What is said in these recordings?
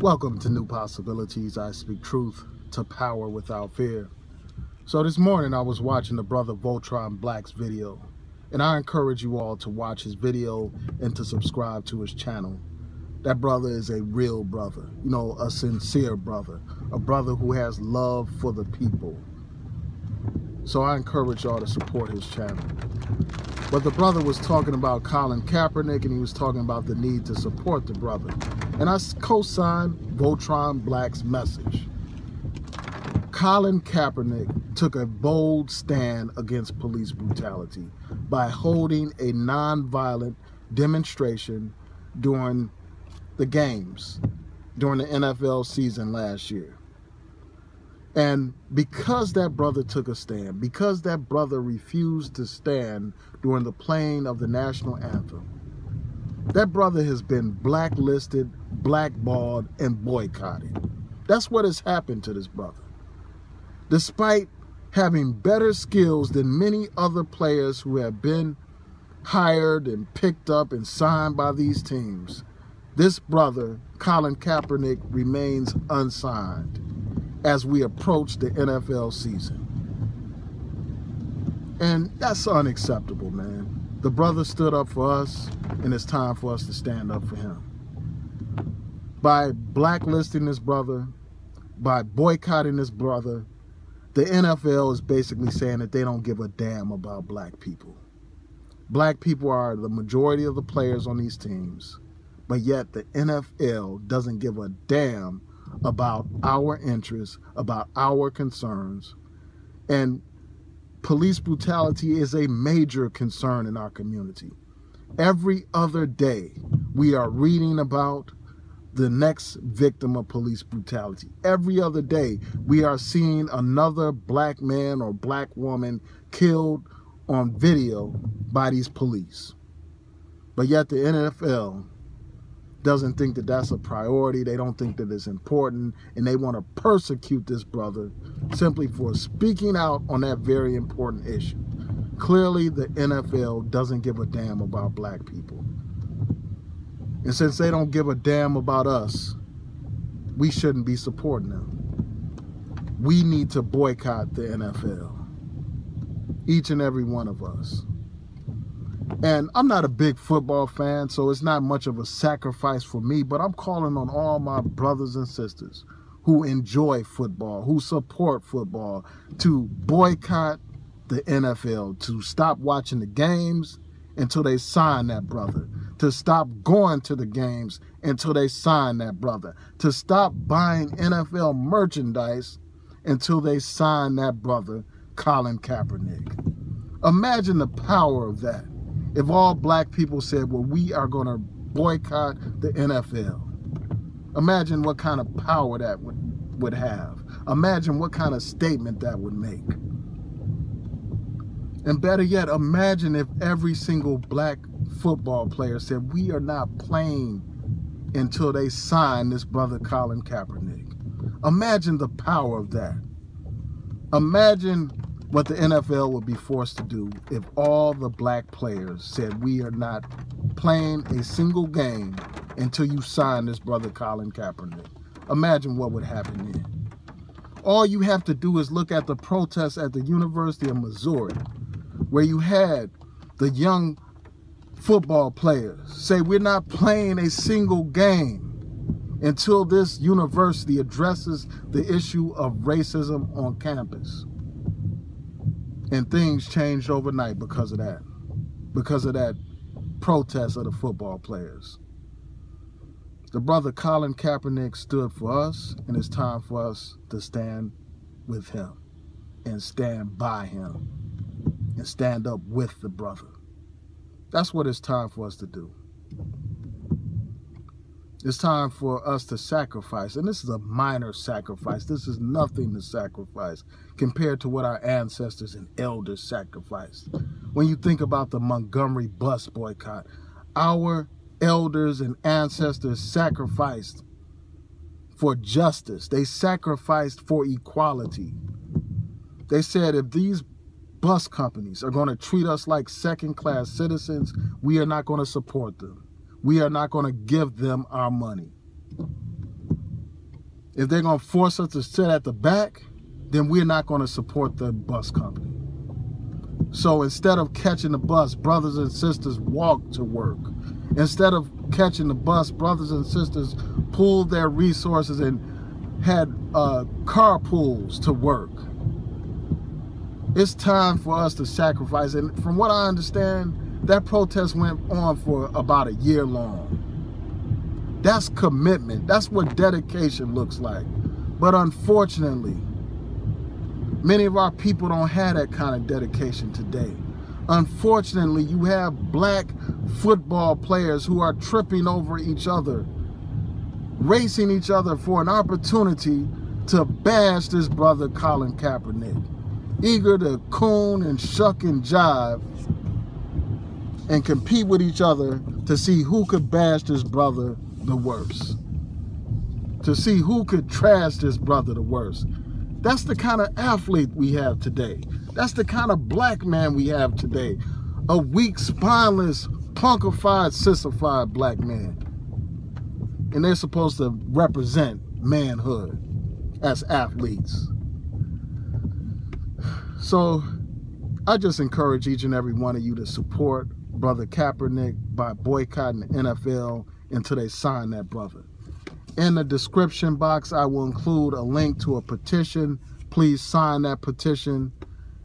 Welcome to New Possibilities. I speak truth to power without fear. So this morning I was watching the brother Voltron Black's video, and I encourage you all to watch his video and to subscribe to his channel. That brother is a real brother, a sincere brother, a brother who has love for the people. So I encourage y'all to support his channel. But the brother was talking about Colin Kaepernick, and he was talking about the need to support the brother. And I co-signed Voltron Black's message. Colin Kaepernick took a bold stand against police brutality by holding a non-violent demonstration during the games, during the NFL season last year. And because that brother took a stand, because that brother refused to stand during the playing of the national anthem, that brother has been blacklisted, blackballed, and boycotted. That's what has happened to this brother. Despite having better skills than many other players who have been hired and picked up and signed by these teams, this brother, Colin Kaepernick, remains unsigned as we approach the NFL season. And that's unacceptable, man. The brother stood up for us, and it's time for us to stand up for him. By blacklisting this brother, by boycotting this brother, the NFL is basically saying that they don't give a damn about black people. Black people are the majority of the players on these teams, but yet the NFL doesn't give a damn about our interests, about our concerns. And police brutality is a major concern in our community. Every other day, we are reading about the next victim of police brutality. Every other day, we are seeing another black man or black woman killed on video by these police. But yet the NFL doesn't think that that's a priority. They don't think that it's important, and they want to persecute this brother simply for speaking out on that very important issue. Clearly, the NFL doesn't give a damn about black people. And since they don't give a damn about us, we shouldn't be supporting them. We need to boycott the NFL. Each and every one of us. And I'm not a big football fan, so it's not much of a sacrifice for me, but I'm calling on all my brothers and sisters who enjoy football, who support football, to boycott the NFL, to stop watching the games until they sign that brother, to stop going to the games until they sign that brother, to stop buying NFL merchandise until they sign that brother, Colin Kaepernick. Imagine the power of that. If all black people said, well, we are going to boycott the NFL. Imagine what kind of power that would have. Imagine what kind of statement that would make. And better yet, imagine if every single black football player said, we are not playing until they sign this brother Colin Kaepernick. Imagine the power of that. Imagine what the NFL would be forced to do if all the black players said, we are not playing a single game until you sign this brother Colin Kaepernick. Imagine what would happen then. All you have to do is look at the protests at the University of Missouri, where you had the young football players say, we're not playing a single game until this university addresses the issue of racism on campus. And things changed overnight because of that protest of the football players. The brother Colin Kaepernick stood for us, and it's time for us to stand with him and stand by him and stand up with the brother. That's what it's time for us to do. It's time for us to sacrifice, and this is a minor sacrifice. This is nothing to sacrifice compared to what our ancestors and elders sacrificed. When you think about the Montgomery bus boycott, our elders and ancestors sacrificed for justice. They sacrificed for equality. They said, if these bus companies are going to treat us like second-class citizens, we are not going to support them. We are not going to give them our money. If they're going to force us to sit at the back, then we're not going to support the bus company. So instead of catching the bus, brothers and sisters walk to work. Instead of catching the bus, brothers and sisters pooled their resources and had carpools to work. It's time for us to sacrifice. And from what I understand, that protest went on for about a year long. That's commitment. That's what dedication looks like. But unfortunately, many of our people don't have that kind of dedication today. Unfortunately, you have black football players who are tripping over each other, racing each other for an opportunity to bash this brother Colin Kaepernick, eager to coon and shuck and jive and compete with each other to see who could bash this brother the worst, to see who could trash this brother the worst. That's the kind of athlete we have today. That's the kind of black man we have today. A weak, spineless, punkified, sissified black man. And they're supposed to represent manhood as athletes. So I just encourage each and every one of you to support Brother Kaepernick by boycotting the NFL until they sign that brother. In the description box, I will include a link to a petition. Please sign that petition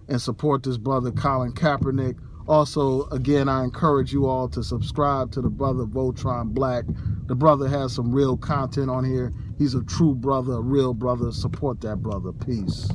and support this brother Colin Kaepernick. Also, again, I encourage you all to subscribe to the brother Voltron Black. The brother has some real content on here. He's a true brother, a real brother. Support that brother. Peace.